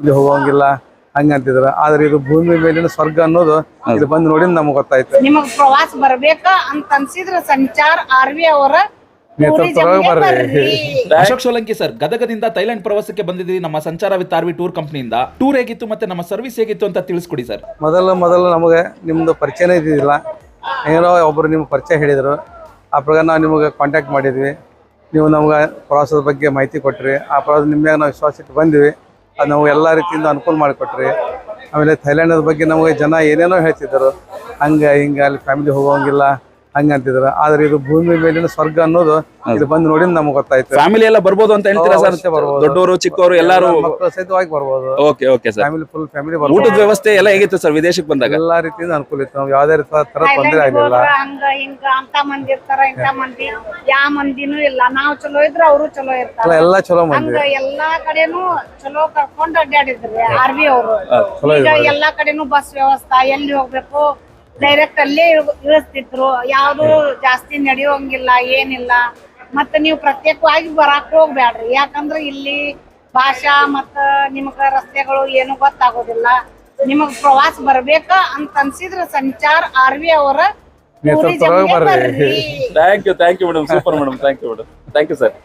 ಇಲ್ಲಿ ಹೋಗಂಗಿಲ್ಲ ಹಂಗಂತಿದ್ರು. ಆದ್ರೆ ಇದು ಭೂಮಿ ಮೇಲಿನ ಸ್ವರ್ಗ ಅನ್ನೋದು ಇದು ಬಂದು ನೋಡಿ ನಮ್ಗೆ ಗೊತ್ತಾಯ್ತು. ನಿಮಗ್ ಪ್ರವಾಸ ಬರ್ಬೇಕ ಅಂತ ಅನ್ಸಿದ್ರ ಸಂಚಾರ್ ಆರ್ವಿ ಅವರ ಅಶೋಕ್ ಸೋಲಂಕಿ ಸರ್, ಗದಗದಿಂದ ಥೈಲ್ಯಾಂಡ್ ಪ್ರವಾಸಕ್ಕೆ ಬಂದಿದ್ದೀವಿ ನಮ್ಮ ಸಂಚಾರ ವಿತ್ ಆರ್ವಿ ಟೂರ್ ಕಂಪನಿಯಿಂದ. ಟೂರ್ ಹೇಗಿತ್ತು ಮತ್ತೆ ನಮ್ಮ ಸರ್ವಿಸ್ ಹೇಗಿತ್ತು ಅಂತ ತಿಳಿಸ್ಕೊಡಿ ಸರ್. ಮೊದಲು ನಮಗೆ ನಿಮ್ದು ಪರಿಚಯನೇ ಇದ್ದಿದ್ದಿಲ್ಲ. ಏನೋ ಒಬ್ರು ನಿಮ್ಗೆ ಪರಿಚಯ ಹೇಳಿದ್ರು, ಆ ಪ್ರಕಾರ ನಾವು ನಿಮಗೆ ಕಾಂಟ್ಯಾಕ್ಟ್ ಮಾಡಿದ್ವಿ. ನೀವು ನಮ್ಗೆ ಪ್ರವಾಸದ ಬಗ್ಗೆ ಮಾಹಿತಿ ಕೊಟ್ರಿ. ಆ ಪ್ರವಾಸ ನಿಮ್ಗೆ ನಾವು ವಿಶ್ವಾಸ ಇಟ್ಟು ಬಂದ್ವಿ. ಅದು ನಾವು ಎಲ್ಲ ರೀತಿಯಿಂದ ಅನುಕೂಲ ಮಾಡಿಕೊಟ್ರಿ. ಆಮೇಲೆ ಥೈಲ್ಯಾಂಡ್ ಬಗ್ಗೆ ನಮಗೆ ಜನ ಏನೇನೋ ಹೇಳ್ತಿದ್ದರು, ಹಂಗೆ ಹಿಂಗೆ ಅಲ್ಲಿ ಫ್ಯಾಮಿಲಿ ಹೋಗೋಂಗಿಲ್ಲ ಹಂಗಂತಿದ್ರು. ಆದ್ರೆ ಇದು ಭೂಮಿ ಮೇಲಿನ ಸ್ವರ್ಗ ಅನ್ನೋದು ಇದು ಬಂದು ನೋಡಿ ನಮ್ಗೆ ಗೊತ್ತಾಯ್ತು. ಫ್ಯಾಮಿಲಿ ಎಲ್ಲ ಬರ್ಬೋದು ಅಂತ ಹೇಳ್ತೀರಾ ಸರ್? ದೊಡ್ಡವರು ಚಿಕ್ಕವರು ಎಲ್ಲರೂ ಮಕ್ಕಳು ಸಹಿತವಾಗಿ ಬರ್ಬೋದು. Okay okay sir. Family full family ಬರ್ಬೋದು. ಊಟದ ವ್ಯವಸ್ಥೆ ಎಲ್ಲ ಹೇಗಿತ್ತು ಸರ್ ವಿದೇಶಕ್ಕೆ ಬಂದಾಗ? ಎಲ್ಲಾ ರೀತಿಯಿಂದ ಅನುಕೂಲ ಇತ್ತು. ನಾವು ಯಾವ್ದೇ ರೀತಿ ತರ ತೊಂದರೆ ಆಗಿಲ್ಲ. ಹಂಗ ಹಿಂಗ ಅಂತ ಮಂದಿ ಇರ್ತಾರ, ಇಂತ ಮಂದಿ ಯಾವ ಮಂದಿನೂ ಇಲ್ಲ. ನಾವ್ ಚಲೋ ಇದ್ರ ಅವರು ಚಲೋ ಇರ್ತಾರ. ಎಲ್ಲ ಚಲೋ ಮಂದಿ ಹಂಗ ಎಲ್ಲಾ ಕಡೆನೂ ಚಲೋ ಕರ್ಕೊಂಡ್ ಅಡ್ಡಾಡಿದ್ರಿ ಆರ್ವಿ ಅವರು. ಈಗ ಎಲ್ಲಾ ಕಡೆನೂ ಬಸ್ ವ್ಯವಸ್ಥೆ, ಎಲ್ಲಿ ಹೋಗ್ಬೇಕು ಡೈರೆಕ್ಟ್ ಅಲ್ಲೇ ಇಳಿಸ್ತಿದ್ರು. ಯಾವ್ದು ಜಾಸ್ತಿ ನಡೆಯೋಂಗಿಲ್ಲ, ಏನಿಲ್ಲ. ಮತ್ತೆ ನೀವು ಪ್ರತ್ಯೇಕವಾಗಿ ಬರಾಕ್ ಹೋಗ್ಬ್ಯಾಡ್ರಿ, ಯಾಕಂದ್ರ ಇಲ್ಲಿ ಭಾಷಾ ಮತ್ತ ನಿಮಗ ರಸ್ತೆಗಳು ಏನು ಗೊತ್ತಾಗೋದಿಲ್ಲ. ನಿಮಗ್ ಪ್ರವಾಸ ಬರ್ಬೇಕ ಅಂತ ಅನ್ಸಿದ್ರ ಸಂಚಾರ್ ಆರ್ವಿ ಅವರ thank you madam, super madam, thank you madam, thank you sir.